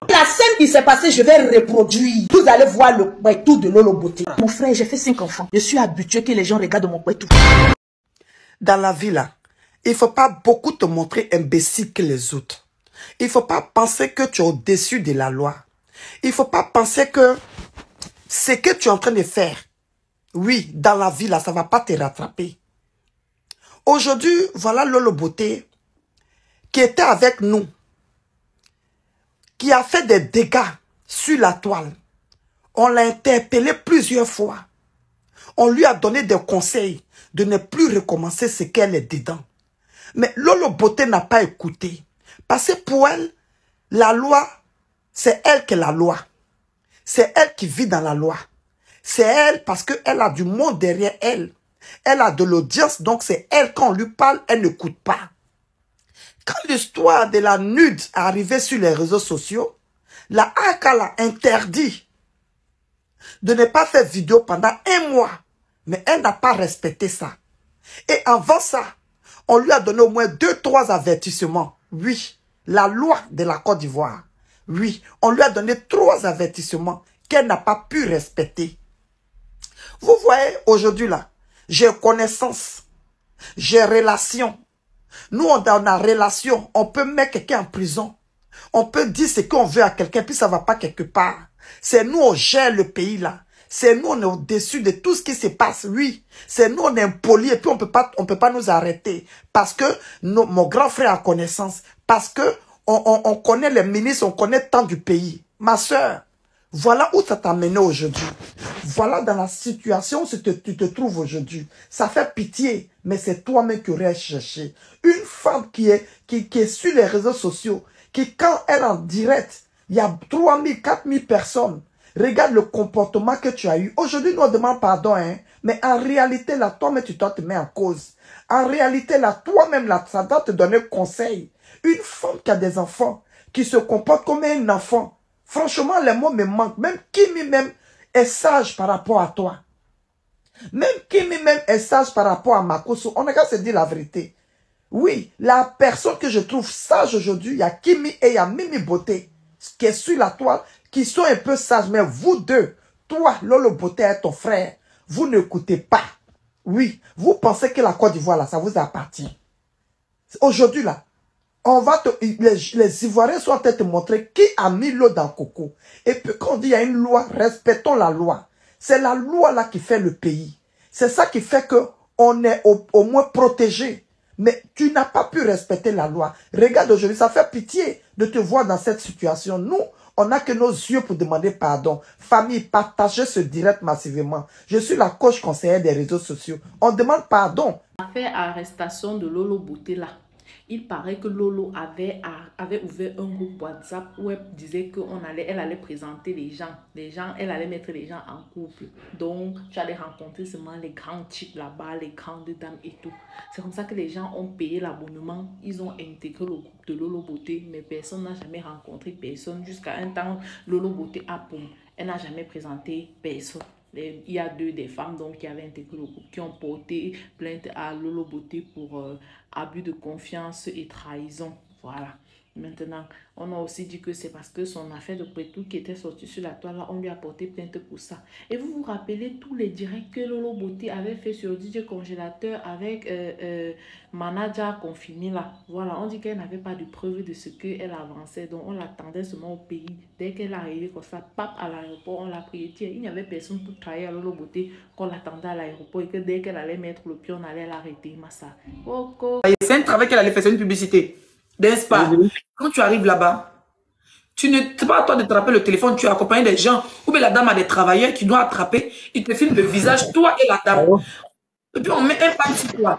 La scène qui s'est passée, je vais reproduire. Vous allez voir le Kwetu de Lolo Beauté. Mon frère, j'ai fait 5 enfants. Je suis habitué que les gens regardent mon Kwetu. Dans la vie, là, il ne faut pas beaucoup te montrer imbécile que les autres. Il ne faut pas penser que tu es au-dessus de la loi. Il ne faut pas penser que ce que tu es en train de faire, oui, dans la vie, là, ça ne va pas te rattraper. Aujourd'hui, voilà Lolo Beauté qui était avec nous, qui a fait des dégâts sur la toile. On l'a interpellé plusieurs fois. On lui a donné des conseils de ne plus recommencer ce qu'elle est dedans. Mais Lolo Beauté n'a pas écouté. Parce que pour elle, la loi, c'est elle qui est la loi. C'est elle qui vit dans la loi. C'est elle parce qu'elle a du monde derrière elle. Elle a de l'audience, donc c'est elle, quand on lui parle, elle n'écoute pas. Quand l'histoire de la nude est arrivée sur les réseaux sociaux, la ACA l'a interdit de ne pas faire vidéo pendant 1 mois. Mais elle n'a pas respecté ça. Et avant ça, on lui a donné au moins 2-3 avertissements. Oui, la loi de la Côte d'Ivoire. Oui, on lui a donné 3 avertissements qu'elle n'a pas pu respecter. Vous voyez, aujourd'hui là, j'ai connaissance, j'ai relation. Nous, on a relation. On peut mettre quelqu'un en prison. On peut dire ce qu'on veut à quelqu'un, puis ça ne va pas quelque part. C'est nous, on gère le pays là. C'est nous, on est au-dessus de tout ce qui se passe. Oui, c'est nous, on est impoli et puis on peut pas nous arrêter. Parce que mon grand frère a connaissance. Parce que on connaît les ministres, on connaît tant du pays. Ma soeur, voilà où ça t'a mené aujourd'hui. Voilà dans la situation où tu te trouves aujourd'hui. Ça fait pitié, mais c'est toi-même qui aurais cherché. Une femme qui est sur les réseaux sociaux, qui quand elle est en direct, il y a 3000, 4000 personnes. Regarde le comportement que tu as eu. Aujourd'hui, nous on demande pardon, hein. Mais en réalité, là, toi-même, tu dois te mettre en cause. En réalité, là, toi-même, là, ça doit te donner conseil. Une femme qui a des enfants, qui se comporte comme un enfant. Franchement, les mots me manquent. Même Kimi même est sage par rapport à toi. Même Kimi même est sage par rapport à Makoso. On a qu'à se dire la vérité. Oui, la personne que je trouve sage aujourd'hui, il y a Kimi et il y a Mimi Beauté, qui est sur la toile, qui sont un peu sages. Mais vous deux, toi, Lolo Beauté est ton frère, vous n'écoutez pas. Oui, vous pensez que la Côte d'Ivoire, là, ça vous appartient. Aujourd'hui, là, on va les Ivoiriens sont en train de te montrer qui a mis l'eau dans le coco. Et puis quand on dit il y a une loi, respectons la loi. C'est la loi là qui fait le pays. C'est ça qui fait que on est au moins protégé. Mais tu n'as pas pu respecter la loi. Regarde aujourd'hui, ça fait pitié de te voir dans cette situation. Nous, on n'a que nos yeux pour demander pardon. Famille, partagez ce direct massivement. Je suis la coach conseillère des réseaux sociaux. On demande pardon. L'affaire arrestation de Lolo Beauté là. Il paraît que Lolo avait ouvert un groupe WhatsApp où elle disait qu'elle allait présenter les gens, elle allait mettre les gens en couple. Donc, tu allais rencontrer seulement les grands types là-bas, les grandes dames et tout. C'est comme ça que les gens ont payé l'abonnement. Ils ont intégré le groupe de Lolo Beauté, mais personne n'a jamais rencontré personne. Jusqu'à un temps, Lolo Beauté a pour. Elle n'a jamais présenté personne. Il y a des femmes donc, qui avaient intégré le groupe, qui ont porté plainte à Lolo Beauté pour abus de confiance et trahison. Voilà. Maintenant, on a aussi dit que c'est parce que son affaire de Kwetu qui était sortie sur la toile, là, on lui a porté plainte pour ça. Et vous vous rappelez tous les directs que Lolo Beauté avait fait sur DJ Congélateur avec Manager Confirmé là. Voilà, on dit qu'elle n'avait pas de preuve de ce qu'elle avançait. Donc, on l'attendait seulement au pays. Dès qu'elle est arrivée comme ça, pap, à l'aéroport, on l'a pris. Il n'y avait personne pour trahir à Lolo Beauté qu'on l'attendait à l'aéroport et que dès qu'elle allait mettre le pied, on allait l'arrêter. Massa. C'est un travail qu'elle allait faire, c'est une publicité. N'est-ce pas? Quand tu arrives là-bas, c'est pas à toi de te rappeler le téléphone, tu es accompagné des gens, ou bien la dame a des travailleurs qui doivent attraper, ils te filment le visage, toi et la dame. Et puis on met un pan sur toi.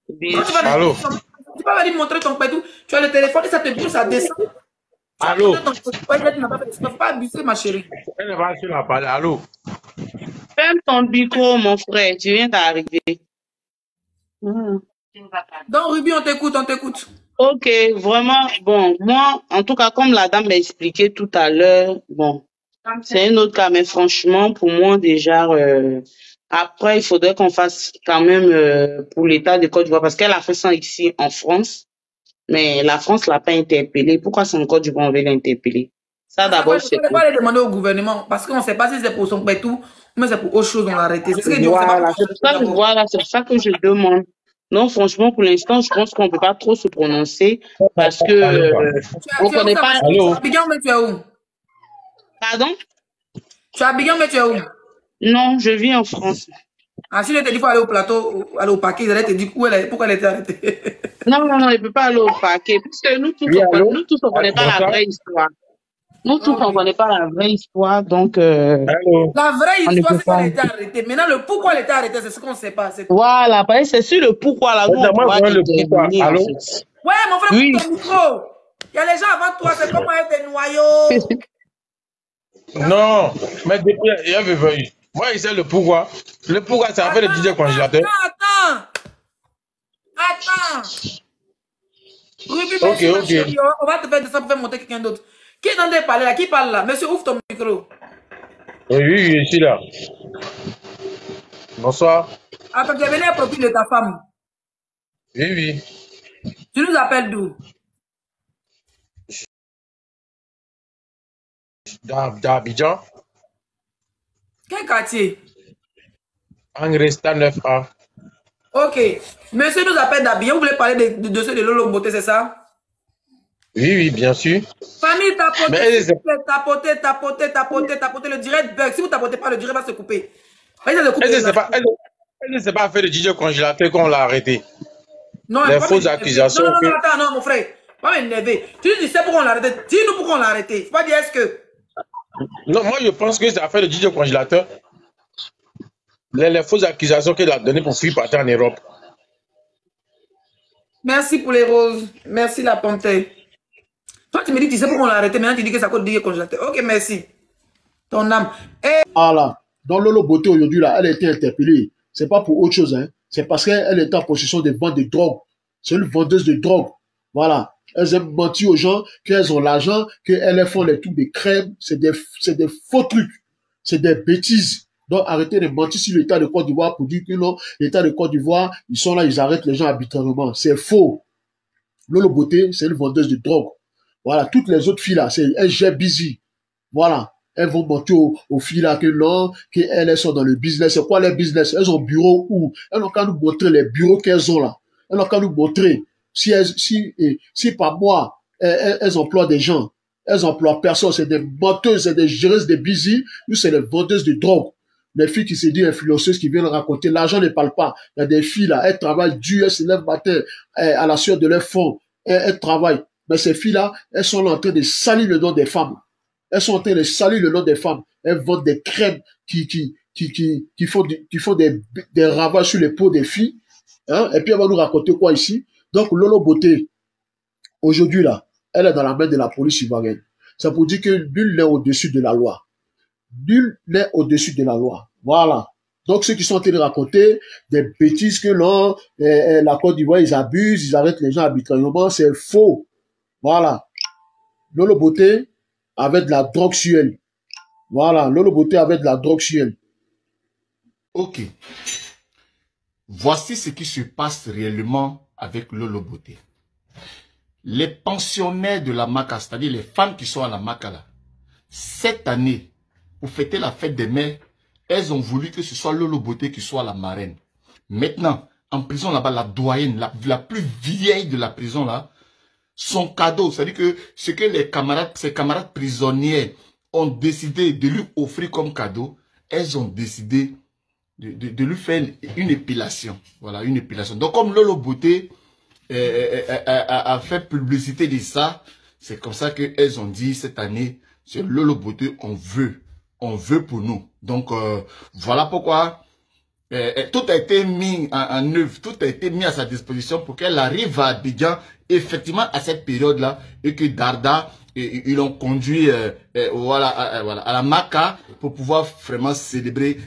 Quand tu vas aller montrer ton pétou, tu as le téléphone et ça te bouge, ça descend. Allô? Tu ne peux pas abuser, ma chérie. Elle va sur la parole. Allô? Ferme ton micro, mon frère, tu viens d'arriver. Donc, Ruby, on t'écoute, on t'écoute. Ok, vraiment, bon, moi, en tout cas, comme la dame m'a expliqué tout à l'heure, bon, c'est un autre cas, mais franchement, pour moi, déjà, après, il faudrait qu'on fasse quand même pour l'État de Côte d'Ivoire, parce qu'elle a fait ça ici en France. Mais la France l'a pas interpellé. Pourquoi c'est encore du bon, on veut l'interpeller? Ça, d'abord, c'est... Il faut aller demander au gouvernement, parce qu'on ne sait pas si c'est pour son tout, mais c'est pour autre chose, on l'a arrêté. C'est ce que Voilà, c'est pour ça que je demande. Non, franchement, pour l'instant, je pense qu'on ne peut pas trop se prononcer parce que on ne connaît pas... Allô? Abidjan, mais tu es où? Pardon? Tu es à Abidjan, mais tu es où? Non, je vis en France. Ah, si je te dis qu'il faut aller au plateau, aller au parquet, ils allaient te dire pourquoi elle était arrêtée. Non, il ne peut pas aller au parquet. Parce que nous tous, on ne connaît pas la vraie histoire. Nous tous, on ne connaît pas la vraie histoire, donc... Allô? La vraie on ne histoire, peut c'est pas. qu'elle était arrêtée. Maintenant, le pourquoi elle était arrêtée, c'est ce qu'on ne sait pas. Voilà, parce que c'est sur le pourquoi, là, nous, on doit déterminer, en Allô? fait. Ouais, mon frère, Oui. ton micro. Il y a les gens avant toi, c'est comment être des noyaux. Non, mais depuis, il y a venu. Moi, il sait le pourquoi. Le pourquoi, c'est affaire de DJ congélateur. Attends. Ruby, Ok, merci, ma ok. chérie. On va te faire descendre pour faire monter quelqu'un d'autre. Qui est en train de parler là? Qui parle là? Monsieur, ouvre ton micro. Oui, je suis là. Bonsoir. Attends, tu es venu à profil de ta femme. Oui. Tu nous appelles d'où? D'Abidjan. Quel quartier? Angresta 9A. Ok. Monsieur nous appelle d'Abidjan. Vous voulez parler de ceux de Lolo Beauté, c'est ça? Oui, bien sûr. Famille, Mais tapotez. Le direct bug. Si vous tapotez pas, le direct va se couper. Elle ne sait pas affaire de DJ congélateur qu'on l'a arrêté. Non, les fausses accusations. Non, attends, non, mon frère. Pas m'énerver. Tu dis, c'est pourquoi on l'a arrêté. Dis-nous pourquoi on l'a arrêté. Faut pas dire est-ce que. Non, moi, je pense que c'est affaire de DJ congélateur. Les fausses accusations qu'elle a données pour fuir partir en Europe. Merci pour les roses. Merci la panthère. Toi, tu me dis, tu sais pourquoi on l'a arrêté. Maintenant, tu dis que ça coûte DJ congélateur. Ok, merci. Ton âme. Voilà. Dans Lolo Beauté aujourd'hui, là, elle a été interpellée. C'est pas pour autre chose, hein. C'est parce qu'elle est en possession de ventes de drogue. C'est une vendeuse de drogue. Voilà. Elles aiment mentir aux gens qu'elles ont l'argent, qu'elles font les trucs de crème. C'est des faux trucs. C'est des bêtises. Donc, arrêtez de mentir sur l'État de Côte d'Ivoire pour dire que non, l'État de Côte d'Ivoire, ils sont là, ils arrêtent les gens arbitrairement. C'est faux. Lolo Beauté, c'est une vendeuse de drogue. Voilà. Toutes les autres filles là, elles gèrent busy. Voilà. Elles vont mentir aux filles là que non, qu'elles sont dans le business. C'est quoi les business? Elles ont bureau où? Elles n'ont qu'à nous montrer les bureaux qu'elles ont là. Elles n'ont qu'à nous montrer. Si par mois, elles emploient des gens. Elles emploient personne. C'est des menteuses, c'est des géreuses de busy. Nous, c'est des vendeuses de drogue. Les filles qui se disent influenceuses qui viennent raconter. L'argent ne parle pas. Il y a des filles là, elles travaillent dur, elles se lèvent matin à la sueur de leur fond. Elles travaillent. Mais ces filles là, elles sont là en train de salir le nom des femmes. Elles sont en train de salir le nom des femmes. Elles vendent des crèmes qui font des ravages sur les peaux des filles. Hein? Et puis elle va nous raconter quoi ici? Donc Lolo Beauté, aujourd'hui là, elle est dans la main de la police ivoirienne. Ça pour dire que nul n'est au-dessus de la loi. Nul n'est au-dessus de la loi. Voilà. Donc ceux qui sont en train de raconter des bêtises que non, la Côte d'Ivoire, ils abusent, ils arrêtent les gens arbitrairement, c'est faux. Voilà. Lolo Beauté avec de la drogue sur elle. Voilà, Lolo Beauté avec de la drogue sur elle. Ok. Voici ce qui se passe réellement avec Lolo Beauté. Les pensionnaires de la Maca, c'est-à-dire les femmes qui sont à la Maca là, cette année, pour fêter la fête des mères, elles ont voulu que ce soit Lolo Beauté qui soit la marraine. Maintenant, en prison là-bas, la doyenne, la plus vieille de la prison là, son cadeau, c'est-à-dire que ce que ses camarades prisonniers ont décidé de lui offrir comme cadeau, elles ont décidé de lui faire une épilation. Voilà, une épilation. Donc, comme Lolo Beauté a fait publicité de ça, c'est comme ça qu'elles ont dit cette année, c'est Lolo Beauté, on veut pour nous. Donc, voilà pourquoi tout a été mis en œuvre, tout a été mis à sa disposition pour qu'elle arrive à Abidjan, effectivement à cette période-là, et que Darda, ils l'ont conduit voilà, à la Maca pour pouvoir vraiment célébrer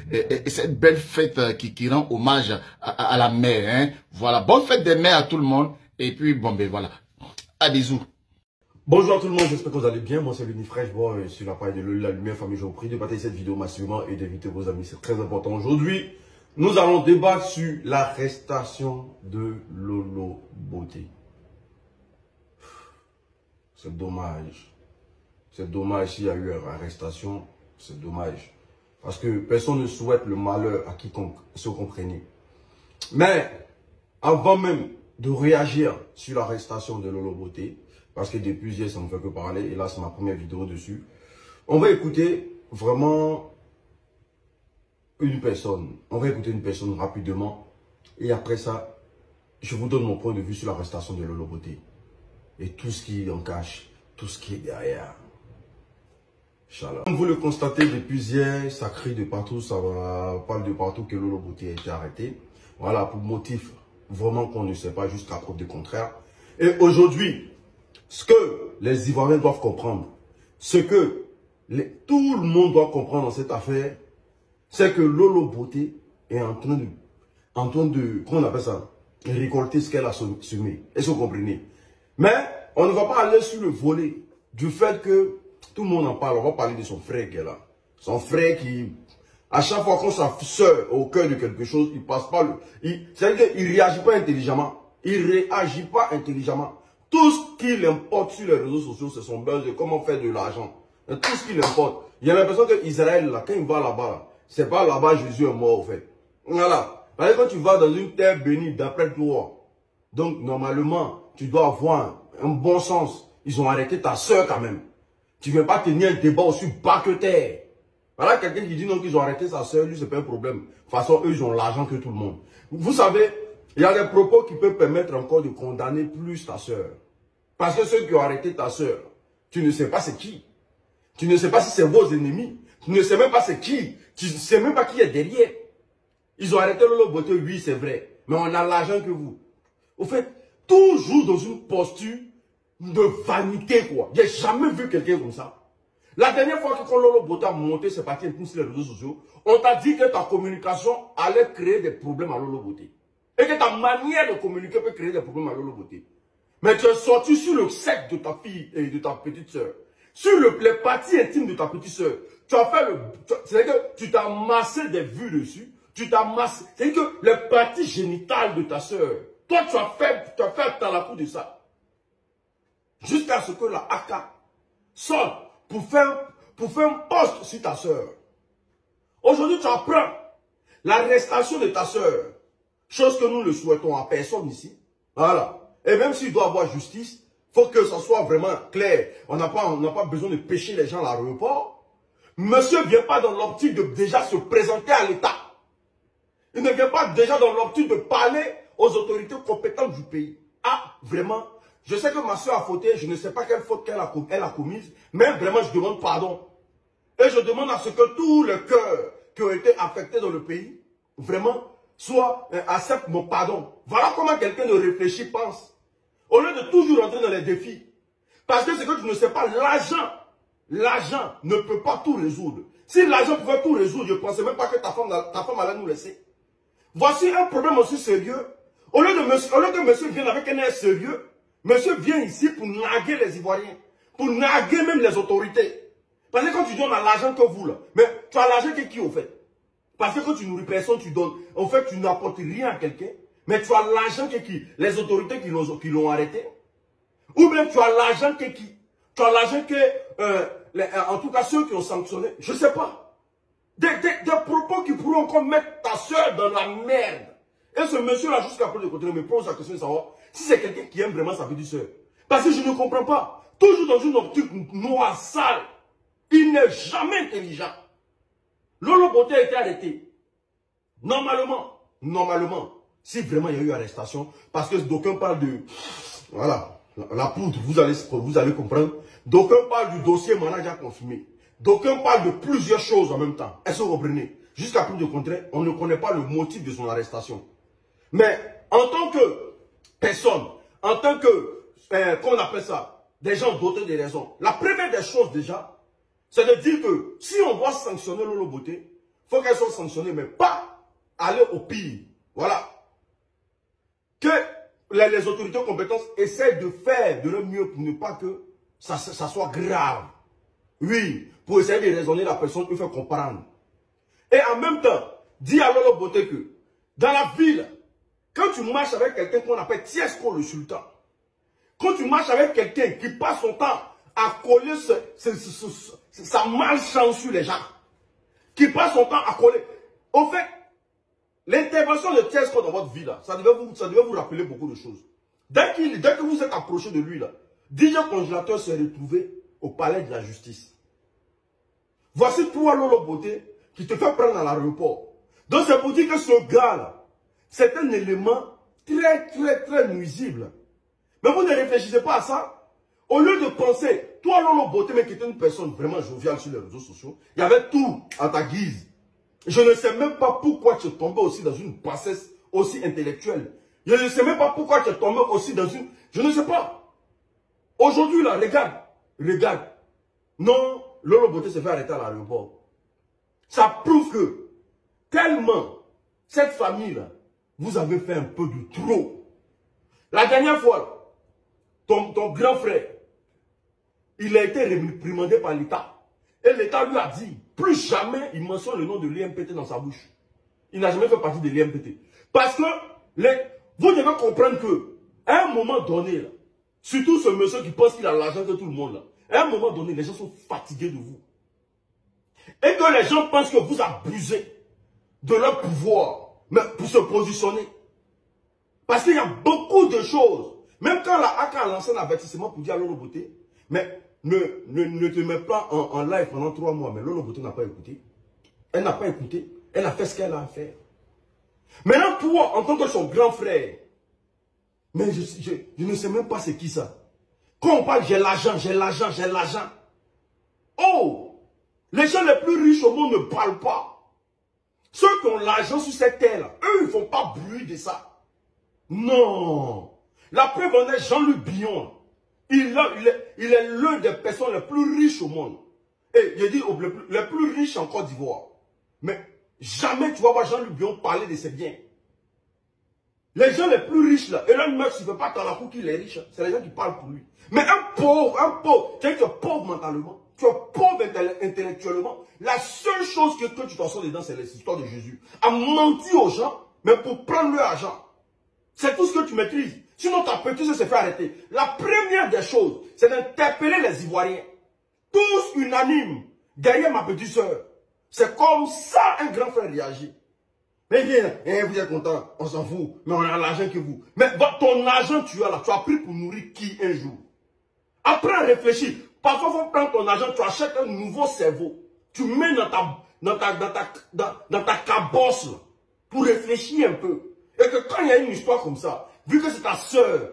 cette belle fête qui rend hommage à la mère. Hein. Voilà, bonne fête des mères à tout le monde, et puis bon ben voilà, à bisous. Bonjour à tout le monde, j'espère que vous allez bien. Moi c'est Luni Fresh, sur l'appareil de la Lumière Famille. Je vous prie de partager cette vidéo massivement et d'inviter vos amis, c'est très important. Aujourd'hui, nous allons débattre sur l'arrestation de Lolo Beauté. C'est dommage. C'est dommage s'il y a eu une arrestation. C'est dommage. Parce que personne ne souhaite le malheur à quiconque, si vous comprenez. Mais, avant même de réagir sur l'arrestation de Lolo Beauté, parce que depuis hier, ça ne me fait que parler, et là, c'est ma première vidéo dessus, on va écouter vraiment une personne. On va écouter une personne rapidement, et après ça, je vous donne mon point de vue sur l'arrestation de Lolo Beauté. Et tout ce qui en cache, tout ce qui est derrière. Inch'Allah. Comme vous le constatez depuis hier, ça crie de partout, ça parle de partout que Lolo Beauté a été arrêté. Voilà, pour motif vraiment qu'on ne sait pas jusqu'à preuve du contraire. Et aujourd'hui, ce que les Ivoiriens doivent comprendre, ce que tout le monde doit comprendre dans cette affaire, c'est que Lolo Beauté est en train de, comment on appelle ça, récolter ce qu'elle a semé. Est-ce que vous comprenez? Mais on ne va pas aller sur le volet du fait que tout le monde en parle. On va parler de son frère qui est là. Son frère qui, à chaque fois qu'on sa soeur est au cœur de quelque chose, il passe pas c'est-à-dire qu'il ne réagit pas intelligemment. Il ne réagit pas intelligemment. Tout ce qui l'importe sur les réseaux sociaux, c'est son buzz de comment faire de l'argent. Tout ce qui l'importe. Il y a l'impression qu'Israël, là, quand il va là-bas, c'est pas là-bas Jésus est mort, au fait. Voilà. Parce que quand tu vas dans une terre bénie, d'après toi, donc normalement, tu dois avoir un bon sens. Ils ont arrêté ta soeur quand même. Tu ne viens pas tenir un débat aussi bas que terre. Voilà quelqu'un qui dit non qu'ils ont arrêté sa soeur, lui c'est pas un problème. De toute façon, eux ils ont l'argent que tout le monde. Vous savez, il y a des propos qui peuvent permettre encore de condamner plus ta soeur. Parce que ceux qui ont arrêté ta soeur, tu ne sais pas c'est qui. Tu ne sais pas si c'est vos ennemis. Tu ne sais même pas c'est qui. Tu ne sais même pas qui est derrière. Ils ont arrêté Lolo Beauté, oui c'est vrai. Mais on a l'argent que vous. Au fait, toujours dans une posture de vanité, quoi. J'ai jamais vu quelqu'un comme ça. La dernière fois que quand Lolo Beauté a monté ses parties intimes sur les réseaux sociaux, on t'a dit que ta communication allait créer des problèmes à Lolo Beauté. Et que ta manière de communiquer peut créer des problèmes à Lolo Beauté. Mais tu es sorti sur le sexe de ta fille et de ta petite soeur. Sur les parties intimes de ta petite soeur. Tu as fait c'est-à-dire que tu t'as massé des vues dessus. Tu t'as massé. C'est-à-dire que les parties génitales de ta soeur. Toi, tu as fait à la coup de ça. Jusqu'à ce que la AK sorte pour faire un poste sur ta soeur. Aujourd'hui, tu apprends l'arrestation de ta soeur. Chose que nous ne souhaitons à personne ici. Voilà. Et même s'il doit avoir justice, il faut que ça soit vraiment clair. On n'a pas besoin de pêcher les gens à l'aéroport. Monsieur ne vient pas dans l'optique de déjà se présenter à l'État. Il ne vient pas déjà dans l'optique de parler aux autorités compétentes du pays. Ah, vraiment, je sais que ma soeur a fauté, je ne sais pas quelle faute elle a commise, mais vraiment je demande pardon. Et je demande à ce que tous les cœurs qui ont été affectés dans le pays, vraiment, acceptent mon pardon. Voilà comment quelqu'un de réfléchi pense. Au lieu de toujours entrer dans les défis. Parce que c'est que tu ne sais pas, l'argent ne peut pas tout résoudre. Si l'argent pouvait tout résoudre, je ne pensais même pas que ta femme allait nous laisser. Voici un problème aussi sérieux. Au lieu que monsieur vienne avec un air sérieux, monsieur vient ici pour narguer les Ivoiriens. Pour narguer même les autorités. Parce que quand tu donnes l'argent que vous, là, mais tu as l'argent que qui au fait? Parce que quand tu nourris personne, tu donnes. En fait, tu n'apportes rien à quelqu'un. Mais tu as l'argent que qui? Les autorités qui l'ont arrêté. Ou bien tu as l'argent que qui? Tu as l'argent que, en tout cas ceux qui ont sanctionné, je ne sais pas. Des propos qui pourront encore mettre ta soeur dans la merde. Et ce monsieur-là, jusqu'à preuve de contraire, me pose la question de savoir si c'est quelqu'un qui aime vraiment sa petite soeur. Parce que je ne comprends pas. Toujours dans une optique noire, sale. Il n'est jamais intelligent. Lolo Beauté a été arrêté. Normalement, si vraiment il y a eu arrestation, parce que d'aucuns parlent de, voilà, la poudre, vous allez comprendre. D'aucuns parlent du dossier manager confirmé. D'aucuns parlent de plusieurs choses en même temps. Est-ce que vous comprenez? Jusqu'à preuve de contraire, on ne connaît pas le motif de son arrestation. Mais en tant que personne, en tant que, qu'on appelle ça, des gens dotés de raisons, la première des choses déjà, c'est de dire que si on doit sanctionner Lolo Beauté, il faut qu'elle soit sanctionnée, mais pas aller au pire. Voilà. Que les autorités compétentes essaient de faire de leur mieux pour ne pas que ça soit grave. Oui, pour essayer de raisonner la personne, il faut comprendre. Et en même temps, dis à Lolo Beauté que dans la ville, quand tu marches avec quelqu'un qu'on appelle Tiesco le sultan, Quand tu marches avec quelqu'un qui passe son temps à coller sa malchance sur les gens, qui passe son temps à coller. Au fait, l'intervention de Thiès dans votre vie, là, ça devait vous rappeler beaucoup de choses. Dès que vous êtes approché de lui, là, DJ Congélateur s'est retrouvé au palais de la justice. Voici toi, Lolo Beauté, qui te fait prendre à l'aéroport. Donc c'est pour dire que ce gars-là, c'est un élément très nuisible. Mais vous ne réfléchissez pas à ça. Au lieu de penser, toi, Lolo Beauté, mais qui était une personne vraiment joviale sur les réseaux sociaux, il y avait tout à ta guise. Je ne sais même pas pourquoi tu es tombé aussi dans une bassesse aussi intellectuelle. Je ne sais même pas pourquoi tu es tombé aussi dans une... Je ne sais pas. Aujourd'hui, là, regarde. Non, Lolo Beauté s'est fait arrêter à l'aéroport. Ça prouve que, tellement, cette famille-là, vous avez fait un peu de trop. La dernière fois, ton grand frère, il a été réprimandé par l'État. Et l'État lui a dit, plus jamais il mentionne le nom de l'IMPT dans sa bouche. Il n'a jamais fait partie de l'IMPT. Parce que, vous devez comprendre que, à un moment donné, là, surtout ce monsieur qui pense qu'il a l'argent que tout le monde, là, à un moment donné, les gens sont fatigués de vous. Et que les gens pensent que vous abusez de leur pouvoir, mais pour se positionner. Parce qu'il y a beaucoup de choses. Même quand la AK a lancé un avertissement pour dire à Lolo Beauté, mais ne te mets pas en live pendant 3 mois. Mais Lolo Beauté n'a pas écouté. Elle n'a pas écouté. Elle a fait ce qu'elle a à faire. Maintenant, toi, en tant que son grand frère, mais je ne sais même pas c'est qui ça. Quand on parle, j'ai l'argent. Oh! Les gens les plus riches au monde ne parlent pas. Ceux qui ont l'argent sur cette terre, eux, ils ne font pas bruit de ça. Non. La preuve en est Jean-Luc Billon. Il est l'un des personnes les plus riches au monde. Et je dis les plus riches en Côte d'Ivoire. Mais jamais tu vas voir Jean-Luc Billon parler de ses biens. Les gens les plus riches là, Elon Musk, il ne fait pas tant la coup qu'il est riche. C'est les gens qui parlent pour lui. Mais un pauvre, tu es pauvre mentalement, tu es pauvre intellectuellement. La seule chose que tu t'en sors dedans, c'est l'histoire de Jésus. A menti aux gens, mais pour prendre leur argent. C'est tout ce que tu maîtrises. Sinon, ta petite se fait arrêter. La première des choses, c'est d'interpeller les Ivoiriens. Tous unanimes, derrière ma petite soeur. C'est comme ça un grand frère réagit. Mais viens, vous êtes content, on s'en fout, mais on a l'argent que vous. Mais ton argent, tu as là, tu as pris pour nourrir qui un jour? Après à réfléchir, parfois il faut prendre ton argent, tu achètes un nouveau cerveau. Tu mets dans ta cabosse là, pour réfléchir un peu. Et que quand il y a une histoire comme ça, vu que c'est ta soeur,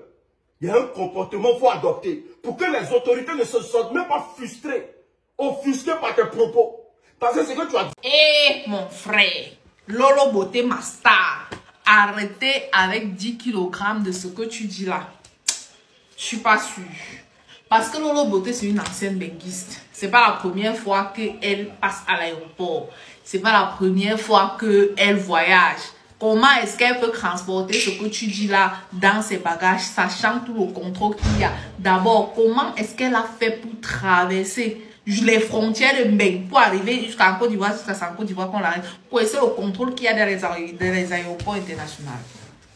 il y a un comportement qu'il faut adopter pour que les autorités ne se sentent même pas frustrées, offusquées par tes propos. Parce que c'est que tu as dit. Eh mon frère, Lolo Beauté ma star, arrêtez avec 10 kg de ce que tu dis là. Je suis pas sûre. Parce que Lolo Beauté c'est une ancienne benguiste. C'est pas la première fois qu'elle passe à l'aéroport. C'est pas la première fois qu'elle voyage. Comment est-ce qu'elle peut transporter ce que tu dis là dans ses bagages, sachant tout le contrôle qu'il y a? D'abord, comment est-ce qu'elle a fait pour traverser les frontières de Mbeng pour arriver jusqu'à Côte d'Ivoire, jusqu'à Côte d'Ivoire qu'on l'arrête, pour essayer le contrôle qu'il y a dans les aéroports internationaux?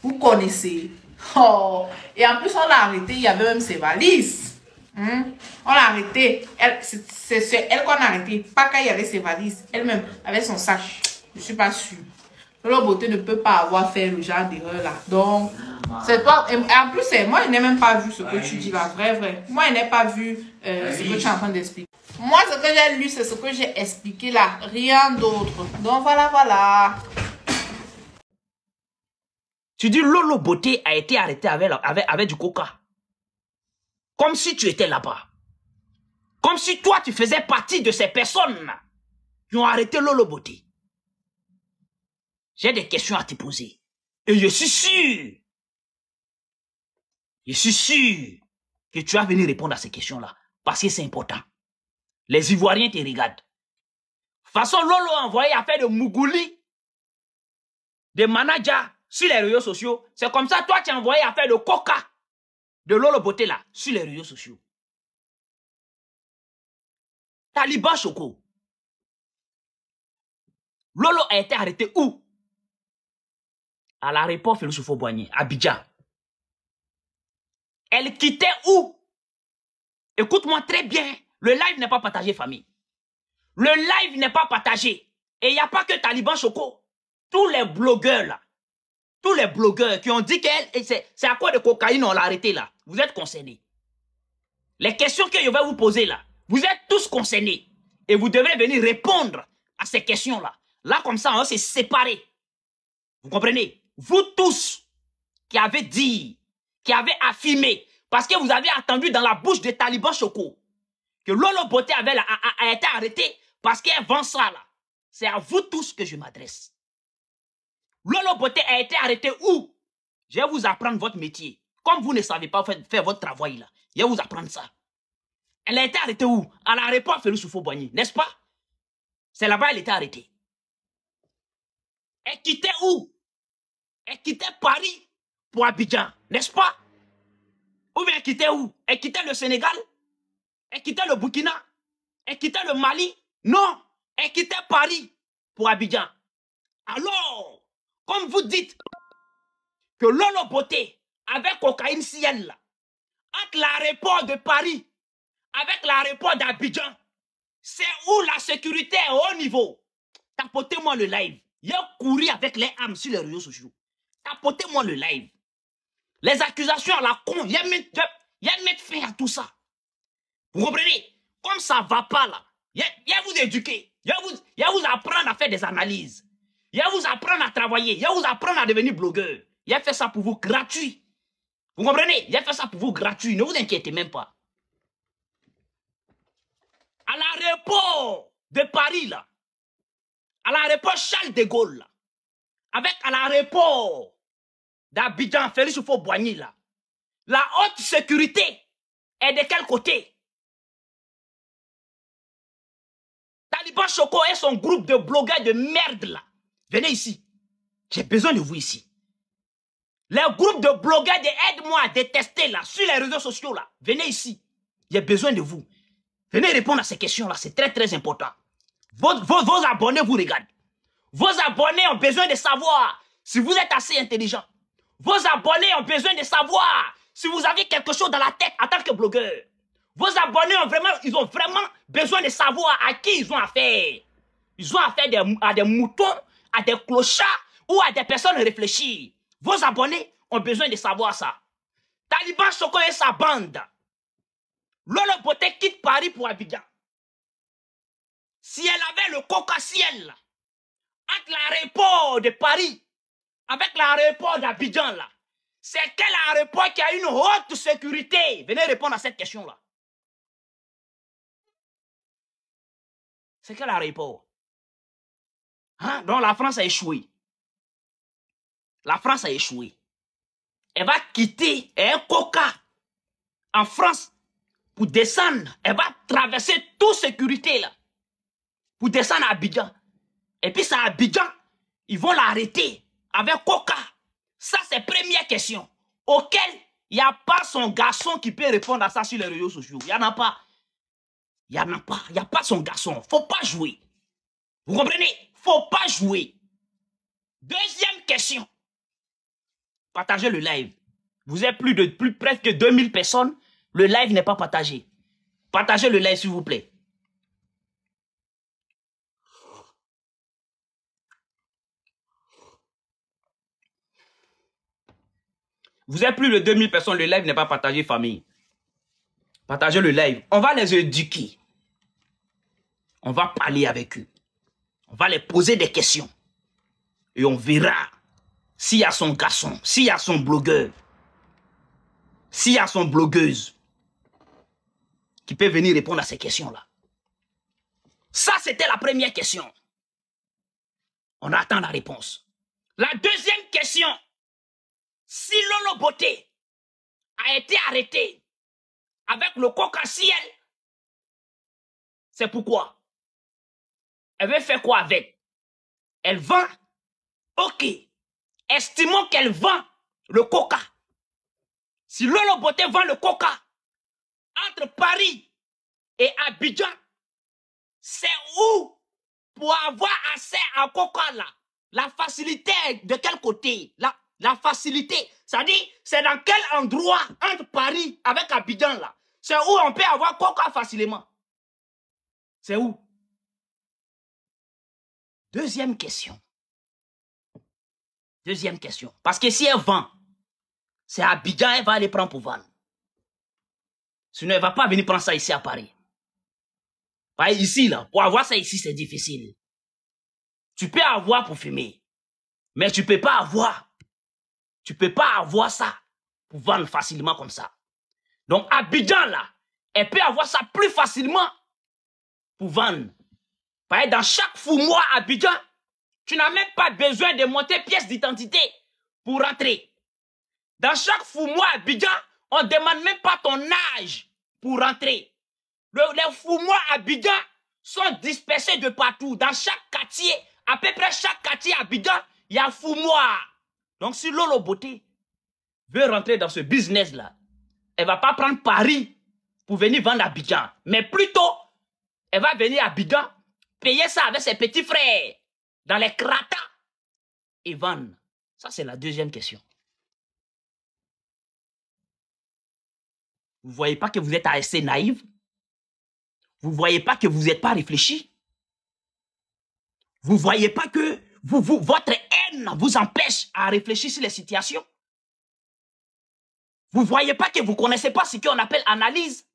Vous connaissez. Oh. Et en plus, on l'a arrêté, il y avait même ses valises. On l'a arrêté. C'est elle qu'on a arrêté. Pas quand il y avait ses valises. Elle-même, avec son sac. Je suis pas sûre. Lolo Beauté ne peut pas avoir fait le genre d'erreur là. Donc, c'est toi. Et en plus, moi, je n'ai même pas vu ce que tu dis là. Vrai. Moi, je n'ai pas vu ce que tu es en train d'expliquer. Moi, ce que j'ai lu, c'est ce que j'ai expliqué là. Rien d'autre. Donc, voilà. Tu dis Lolo Beauté a été arrêté avec du coca. Comme si tu étais là-bas. Comme si toi, tu faisais partie de ces personnes qui ont arrêté Lolo Beauté. J'ai des questions à te poser. Et je suis sûr que tu vas venir répondre à ces questions-là. Parce que c'est important. Les Ivoiriens te regardent. De toute façon, Lolo a envoyé à faire de Mougouli, des managers sur les réseaux sociaux. C'est comme ça, toi, tu as envoyé à faire de coca de Lolo Beauté là, sur les réseaux sociaux. Taliban Choco. Lolo a été arrêté où? À l'aéroport Félix Houphouët-Boigny, à Abidjan. Elle quittait où? Écoute-moi très bien. Le live n'est pas partagé, famille. Le live n'est pas partagé. Et il n'y a pas que Taliban Choco. Tous les blogueurs là, tous les blogueurs qui ont dit que c'est à quoi de cocaïne on l'a arrêté là, vous êtes concernés. Les questions que je vais vous poser là, vous êtes tous concernés. Et vous devrez venir répondre à ces questions-là. Là, comme ça, on s'est séparés. Vous comprenez? Vous tous qui avez dit, qui avez affirmé, parce que vous avez attendu dans la bouche des talibans Choco, que Lolo Beauté a été arrêté parce qu'elle vend ça là. C'est à vous tous que je m'adresse. Lolo Beauté a été arrêté où? Je vais vous apprendre votre métier. Comme vous ne savez pas faire votre travail là, je vais vous apprendre ça. Elle a été arrêtée où? À l'aéroport Félix Houphouët-Boigny, n'est-ce pas? C'est là-bas qu'elle était arrêtée. Elle quittait où? Elle quittait Paris pour Abidjan, n'est-ce pas? Ou bien elle quittait où? Elle quittait le Sénégal? Elle quittait le Burkina? Elle quittait le Mali? Non, elle quittait Paris pour Abidjan. Alors, comme vous dites que Lolo Beauté avec cocaïne ciel là, entre l'aéroport de Paris avec l'aéroport d'Abidjan, c'est où la sécurité est au haut niveau. Tapotez-moi le live. Il y a couru avec les armes sur les réseaux sociaux. Tapotez-moi le live. Les accusations à la con, il y a mettre fin à tout ça. Vous comprenez? Comme ça ne va pas là, il y a vous éduquer, il y a vous apprendre à faire des analyses, il y a vous apprendre à travailler, il y a vous apprendre à devenir blogueur. Il a fait ça pour vous gratuit. Vous comprenez? Il a fait ça pour vous gratuit, ne vous inquiétez même pas. À l'aéroport de Paris là, à l'aéroport Charles de Gaulle là, avec à l'aéroport d'Abidjan, Félix Houphouët-Boigny là, la haute sécurité est de quel côté? Taliban Choco et son groupe de blogueurs de merde là, venez ici. J'ai besoin de vous ici. Les groupes de blogueurs de aide-moi à détester là, sur les réseaux sociaux là, venez ici. J'ai besoin de vous. Venez répondre à ces questions-là, c'est très très important. Vos abonnés vous regardent. Vos abonnés ont besoin de savoir si vous êtes assez intelligent. Vos abonnés ont besoin de savoir si vous avez quelque chose dans la tête en tant que blogueur. Vos abonnés ont vraiment besoin de savoir à qui ils ont affaire. Ils ont affaire à des moutons, à des clochards ou à des personnes réfléchies. Vos abonnés ont besoin de savoir ça. Taliban Choco et sa bande. Lolo Beauté quitte Paris pour Abidjan. Si elle avait le coca-ciel entre l'aéroport de Paris avec l'aéroport d'Abidjan là, c'est quel aéroport qui a une haute sécurité? Venez répondre à cette question-là. C'est quel aéroport? Hein? Donc la France a échoué. La France a échoué. Elle va quitter un coca en France pour descendre. Elle va traverser toute sécurité là. Pour descendre à Abidjan. Et puis c'est à Abidjan, ils vont l'arrêter avec coca. Ça c'est première question. Auquel il n'y a pas son garçon qui peut répondre à ça sur les réseaux sociaux. Il n'y en a pas. Il n'y en a pas. Il n'y a pas son garçon. Faut pas jouer. Vous comprenez? Faut pas jouer. Deuxième question. Partagez le live. Vous êtes presque 2000 personnes. Le live n'est pas partagé. Partagez le live s'il vous plaît. Vous êtes plus de 2000 personnes. Le live n'est pas partagé, famille. Partagez le live. On va les éduquer. On va parler avec eux. On va les poser des questions. Et on verra s'il y a son garçon, s'il y a son blogueur, s'il y a son blogueuse qui peut venir répondre à ces questions-là. Ça, c'était la première question. On attend la réponse. La deuxième question. Si Lolo Beauté a été arrêté avec le coca-ciel, c'est pourquoi? Elle veut faire quoi avec? Elle vend? Ok. Estimons qu'elle vend le coca. Si Lolo Beauté vend le coca entre Paris et Abidjan, c'est où pour avoir accès à coca là? La facilité de quel côté? La facilité. C'est-à-dire, c'est dans quel endroit entre Paris avec Abidjan là? C'est où on peut avoir coca facilement? C'est où? Deuxième question. Deuxième question. Parce que si elle vend, c'est à Abidjan, elle va aller prendre pour vendre. Sinon, elle ne va pas venir prendre ça ici à Paris. Pas ici, là. Pour avoir ça ici, c'est difficile. Tu peux avoir pour fumer. Mais tu ne peux pas avoir. Tu ne peux pas avoir ça pour vendre facilement comme ça. Donc, Abidjan, là, elle peut avoir ça plus facilement pour vendre. Parce que dans chaque fou-mois à Abidjan, tu n'as même pas besoin de monter pièce d'identité pour rentrer. Dans chaque fou-mois à Abidjan, on ne demande même pas ton âge pour rentrer. Les fou-mois à Abidjan sont dispersés de partout. Dans chaque quartier, à peu près chaque quartier à Abidjan, il y a fou-mois. Donc si Lolo Beauté veut rentrer dans ce business-là, elle ne va pas prendre Paris pour venir vendre à Abidjan. Mais plutôt, elle va venir à Abidjan, payer ça avec ses petits frères dans les kratas et vendre. Ça, c'est la deuxième question. Vous ne voyez pas que vous êtes assez naïf? Vous ne voyez pas que vous n'êtes pas réfléchi? Vous ne voyez pas que votre haine vous empêche à réfléchir sur les situations? Vous ne voyez pas que vous ne connaissez pas ce qu'on appelle analyse?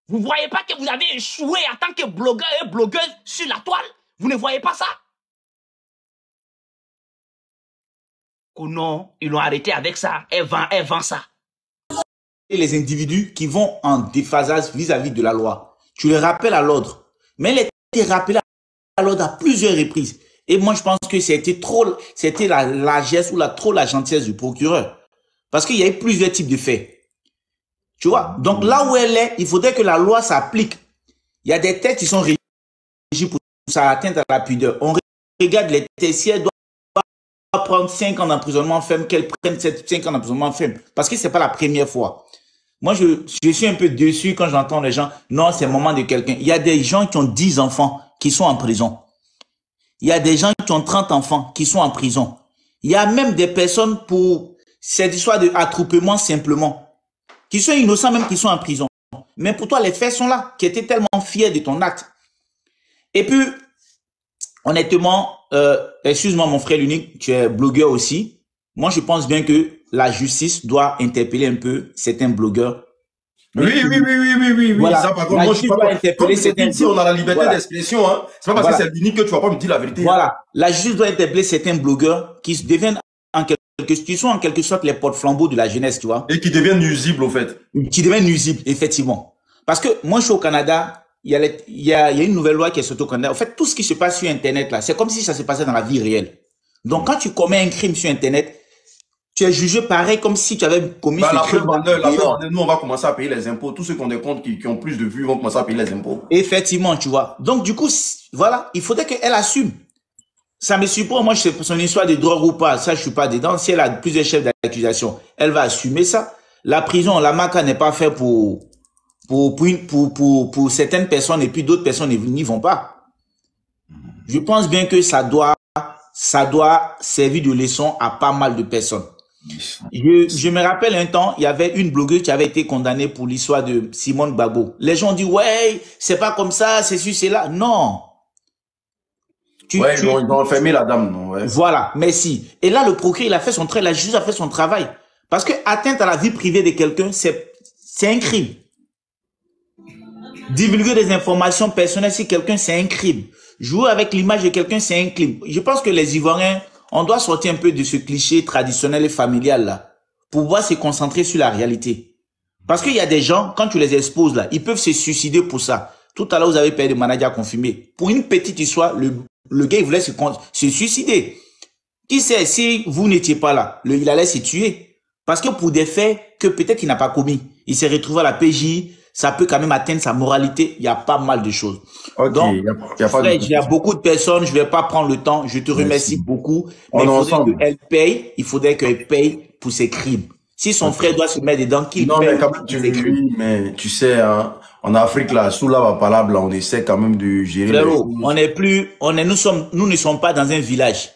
Vous ne voyez pas que vous avez échoué en tant que blogueur et blogueuse sur la toile? Vous ne voyez pas ça? Oh non, ils l'ont arrêté avec ça. Elle vend ça. Et les individus qui vont en déphasage vis-à-vis de la loi, tu les rappelles à l'ordre. Mais elle était rappelée à l'ordre à plusieurs reprises. Et moi, je pense que c'était la largesse ou la gentillesse du procureur. Parce qu'il y a eu plusieurs types de faits. Tu vois? Donc là où elle est, il faudrait que la loi s'applique. Il y a des textes qui sont régis pour ça atteinte à la pudeur. On regarde les textes. Si elle doit prendre 5 ans d'emprisonnement ferme, qu'elle prenne 5 ans d'emprisonnement ferme. Parce que c'est pas la première fois. Moi, je suis un peu déçu quand j'entends les gens, non, c'est le moment de quelqu'un. Il y a des gens qui ont 10 enfants qui sont en prison. Il y a des gens qui ont 30 enfants qui sont en prison. Il y a même des personnes pour cette histoire de attroupement simplement, qui sont innocents même qui sont en prison. Mais pour toi, les faits sont là, qui étaient tellement fiers de ton acte. Et puis, honnêtement, excuse-moi mon frère l'unique, tu es blogueur aussi. Moi, je pense bien que la justice doit interpeller un peu certains blogueurs. Oui. Voilà. Ça, par contre, moi, je suis pas interpeller certains. Ici, on a la liberté d'expression, hein. C'est pas parce que c'est l'unique que tu vas pas me dire la vérité. Voilà. La justice doit interpeller certains blogueurs qui deviennent qui sont en quelque sorte les porte-flambeaux de la jeunesse, tu vois. Et qui deviennent nuisibles, au fait. Qui deviennent nuisibles, effectivement. Parce que moi, je suis au Canada, il y a une nouvelle loi qui est sortie au Canada. En fait, tout ce qui se passe sur Internet, là, c'est comme si ça se passait dans la vie réelle. Donc, quand tu commets un crime sur Internet, tu es jugé pareil comme si tu avais commis ce crime. Nous, on va commencer à payer les impôts. Tous ceux qui ont des comptes qui ont plus de vues vont commencer à payer les impôts. Effectivement, tu vois. Donc, du coup, voilà, il faudrait qu'elle assume. Ça me surprend, moi, je sais son histoire de drogue ou pas, ça, je suis pas dedans. Si elle a plusieurs chefs d'accusation, elle va assumer ça. La prison, la MACA n'est pas fait pour certaines personnes et puis d'autres personnes n'y vont pas. Je pense bien que ça doit servir de leçon à pas mal de personnes. Je me rappelle un temps, il y avait une blogueuse qui avait été condamnée pour l'histoire de Simone Gbagbo. Les gens disent, ouais, c'est pas comme ça, c'est ci, c'est là. Non. Ils ont enfermé la dame, non, ouais. Voilà, merci. Et là, le procureur, il a fait son travail, la justice a fait son travail. Parce que atteinte à la vie privée de quelqu'un, c'est un crime. Divulguer des informations personnelles sur quelqu'un, c'est un crime. Jouer avec l'image de quelqu'un, c'est un crime. Je pense que les Ivoiriens, on doit sortir un peu de ce cliché traditionnel et familial là, pour pouvoir se concentrer sur la réalité. Parce qu'il y a des gens, quand tu les exposes là, ils peuvent se suicider pour ça. Tout à l'heure, vous avez payé des managers confirmés. Pour une petite histoire, le gars, il voulait se suicider. Qui sait, si vous n'étiez pas là, il allait se tuer. Parce que pour des faits que peut-être il n'a pas commis, il s'est retrouvé à la PJ, ça peut quand même atteindre sa moralité. Il y a pas mal de choses. Okay, donc, il y a beaucoup de personnes, je vais pas prendre le temps, je te remercie beaucoup. Mais il faudrait qu'elle paye pour ses crimes. Si son frère doit se mettre dedans, qu'il paye pour ses crimes. Mais tu sais, hein, en Afrique, là, sous la parole, on essaie quand même de gérer. Frérot, nous ne sommes pas dans un village.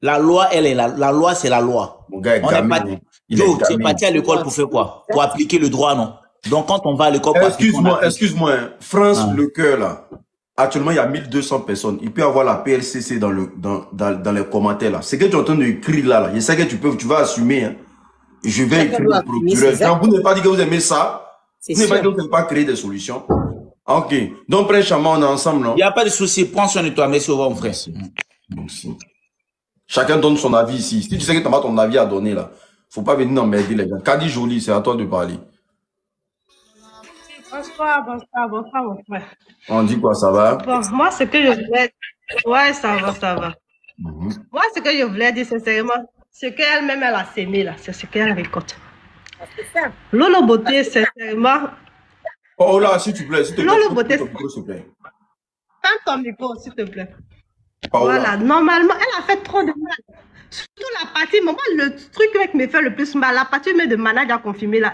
La loi, elle est la loi, c'est la loi. Mon gars est On est gamin, parti. hein. Il est Yo, tu es gamin. parti à l'école pour faire quoi? Pour appliquer le droit, non? Donc, quand on va à l'école pour appliquer, on applique. Excuse-moi, hein. France, Ah. le cœur, là. Actuellement, il y a 1200 personnes. Il peut y avoir la PLCC dans les commentaires, là. C'est que tu es en train d'écrire là. Je sais que tu vas assumer, hein. Je vais écrire le procureur. Quand vous n'avez pas dit que vous aimez ça, vous n'avez pas dit que vous n'avez pas créé des solutions. Ok. Donc, prêchement, on est ensemble, non? Il n'y a pas de souci. Prends soin de toi. Merci, au revoir, mon frère. Merci. Chacun donne son avis ici. Si tu sais que tu n'as pas ton avis à donner, là, faut pas venir emmerder les gens. Kadi Jolie, c'est à toi de parler. Bonsoir, mon frère. On dit quoi, ça va? Bon, moi, ce que je voulais... Ouais, ça va. Moi, ce que je voulais dire, sincèrement, ce qu'elle-même, elle a sémé, là, c'est ce qu'elle récolte. Lolo Beauté, sincèrement... Oh là, s'il te plaît, Lolo Beauté, s'il te plaît. ferme ton micro, s'il te plaît. Paola. Voilà, normalement, elle a fait trop de mal. Surtout la partie, moi, le truc qui me fait le plus mal, la partie de manage à confirmer là,